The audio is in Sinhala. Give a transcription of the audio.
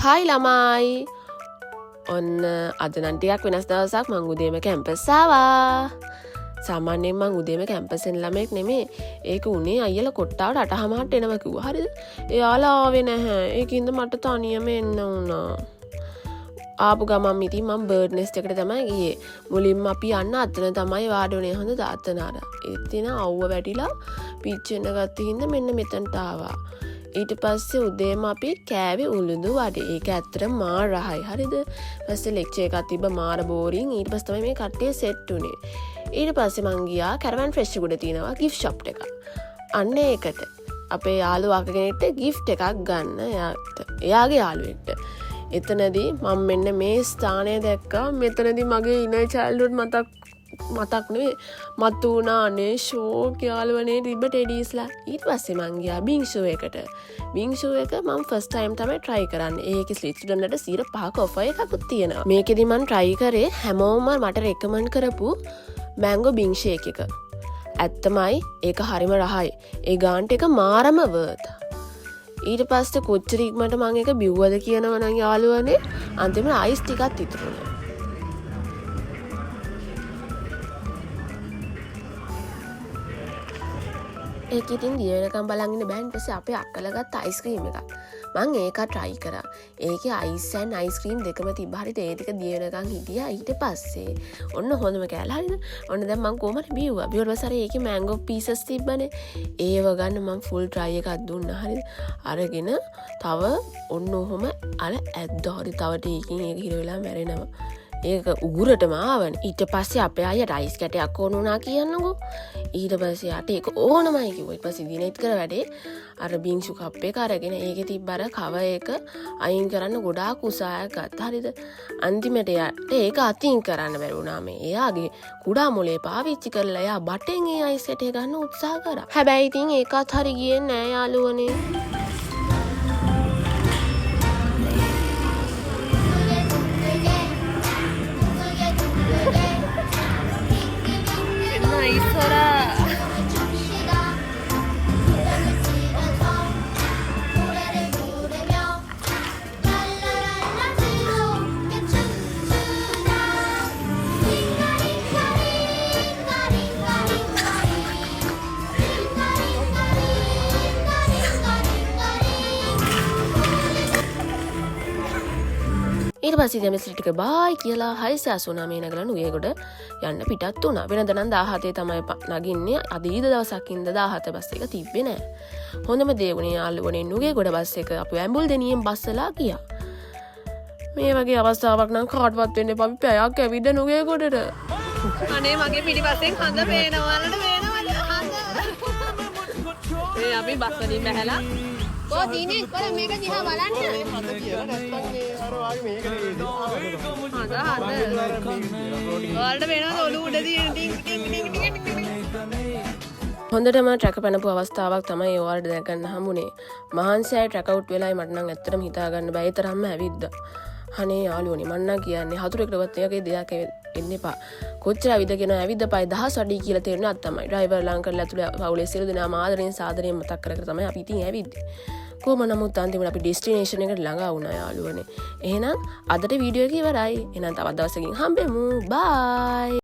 හායි ළමයි. ඔන්න අද නම් ටිකක් වෙනස් දවසක් මං උදේම කැම්පස් ආවා. සාමාන්‍යයෙන් මං උදේම කැම්පස් එන ළමෙක් නෙමෙයි. ඒක උනේ අයියලා කොට්ටාවට 8:00ට එනවා කිව්වා. හරිද? එයාලා ආවේ නැහැ. ඒකින්ද මට තනියම එන්න වුණා. ආපු ගමන් ඉතින් මම බර්ඩ් නෙස්ට් එකට තමයි ගියේ. මුලින්ම අපි යන්න අතන තමයි වාඩි වුණේ හොඳ දාතනාර. ඉතින් අවුව වැටිලා පිච්චෙන්න ගත්ත හින්දා මෙන්න මෙතනට ආවා. ඊට පස්සේ උදේම අපි කෑවේ උළුදු වඩේ. ඒක ඇත්තට මාර රහයි. හරිද? පස්සේ ලෙක්චර් එකක් තිබ්බ මාර බෝරින්. ඊට පස්සේ තමයි මේ කට්ටිය සෙට් උනේ. ඊට පස්සේ මං ගියා කැරවන් ෆ්‍රෙෂ් උඩ තියෙනවා gift shop එකක්. අන්න ඒකට අපේ යාළුවා කෙනෙක්ට gift එකක් ගන්න එයාගේ යාළුවෙක්ට. එතනදී මම මෙන්න මේ ස්ථානය දැක්කා. මෙතනදී මගේ inner childhood මතක් නෙවෙයි මතු වුණානේ. ෂෝක් යාළුවනේ තිබ්බ ටෙඩීස්ලා. ඊට පස්සේ මං ගියා බින් ෂෝ එකට. බින් ෂෝ එක මම ෆස්ට් ටයිම් තමයි try කරන්නේ. ඒකේ ස්ලිට්ස්ටන්ට 5% offer එකකුත් තියෙනවා. මේකෙදි මං try කරේ හැමෝම මට recommend කරපු mango bing shake එක. ඇත්තමයි ඒක හරිම රහයි. ඒ ගාන්ට එක මාරම worth. ඊට පස්සේ කොච්චර ඉක්මනට මං එක බිව්වද කියනවා නම් යාළුවනේ අන්තිමට අයිස් ටිකක් ඉතුරුනේ. ඒක ඉතින් දිය වෙනකම් බලන් ඉන්න බෑ. ඊට පස්සේ අපේ අක්කලා ගත්ත අයිස්ක්‍රීම් එකක්. මං ඒක try කරා. ඒකේ අයිස් and අයිස්ක්‍රීම් දෙකම තිබ්බ. හරිද? ඒ ටික දිය වෙනකම් හිටියා. ඊට පස්සේ ඔන්න හොඳම කෑල්ල. හරිද? ඔන්න දැන් මං කොහමද බිව්වා. බිව්වට පස්සේ ඒකේ මැංගෝ පීසස් තිබ්බනේ. ඒව ගන්න මං ෆුල් try එකක් දුන්නා. හරිද? අරගෙන තව ඔන්න ඔහොම අර ඇද්දා. හරි තව ටීකින් ඒක හිර වෙලා මැරෙනවා. ඒක උගුරටම ආවන. ඊට පස්සේ අපේ අය රයිස් කැටයක් ඕන වුණා කියන්නකෝ. ඊට පස්සේ යට ඒක ඕනමයි කිව්වා. ඊට පස්සේ දිනෙත් කර වැඩේ අර බින්ෂු කප් එක අරගෙන ඒකේ තිබ්බ අර කව එක අයින් කරන්න ගොඩාක් උසාවියක් ගත්තා. හරිද? අන්තිමට යට ඒක අතින් කරන්න බැරි වුණා. මේ එයාගේ කුඩා මොලේ පාවිච්චි කරලා එයා බටෙන් ඒ අයිස් කැටේ ගන්න උත්සාහ කරා. හැබැයි ඉතින් ඒකත් හරි ගියේ නෑ යාළුවනේ. ඊට පස්සේ දෙමස්ලි ටික බායි කියලා 6:89 නගලා නුගේගොඩ යන්න පිටත් වුණා. වෙනද නම් 17 තමයි නගින්නේ. අද ඊද දවසක් ඉඳ 17 බස් එක තිබ්බේ නෑ. හොඳම දේ වුණේ යාළුවනේ නුගේගොඩ බස් එක අපි ඇඹුල් දෙනියෙන් බස්සලා ගියා. මේ වගේ අවස්ථාවක් නම් කාටවත් වෙන්න එපා. අපි පැයක් ඇවිද නුගේගොඩට. අනේ මගේ පිටිපස්සෙන් හඳ පේනවා වලට හඳ. ඒ අපි බස් වලින් බැහැලා කො දිනේ කොර මේක දිහා බලන්න. හඳ කියලා නැත්තම් මේ අර වාගේ මේක නෙවෙයි. හඳ ඔයාලට වෙනවද ඔලුව උඩ තියෙන ටින් ටින් ටින් ටින්. හොඳටම ට්‍රැක පැනපු අවස්ථාවක් තමයි ඔයාලට දැනගන්න හම්බුනේ. මහන්සියයි ට්‍රැක් අවුට් වෙලායි මට නම් ඇත්තටම හිතා ගන්න බෑ. ඒ තරම්ම ඇවිද්දා. අනේ යාළුවනේ මං නම් කියන්නේ හතුරෙක්ටවත් එකේ දෙයක් එන්න එපා. කොච්චර ඇවිද කියන ඇවිද පයි 1000 අඩි කියලා තේරෙන්නේ අත්තමයි. ඩ්‍රයිවර් ලංකර්ලා ඇතුළේ පවුලේ සියලු දෙනාම ආදරෙන් සාදරයෙන් මතක් කර කර තමයි අපි ඉතින් ඇවිද්දේ. කොහොම නමුත් අන්තිමට අපි ඩෙස්ටිනේෂන් එකට ළඟා වුණා යාළුවනේ. එහෙනම් අදට වීඩියෝ එක ඉවරයි. එහෙනම් තවත් දවසකින් හම්බෙමු. බයි.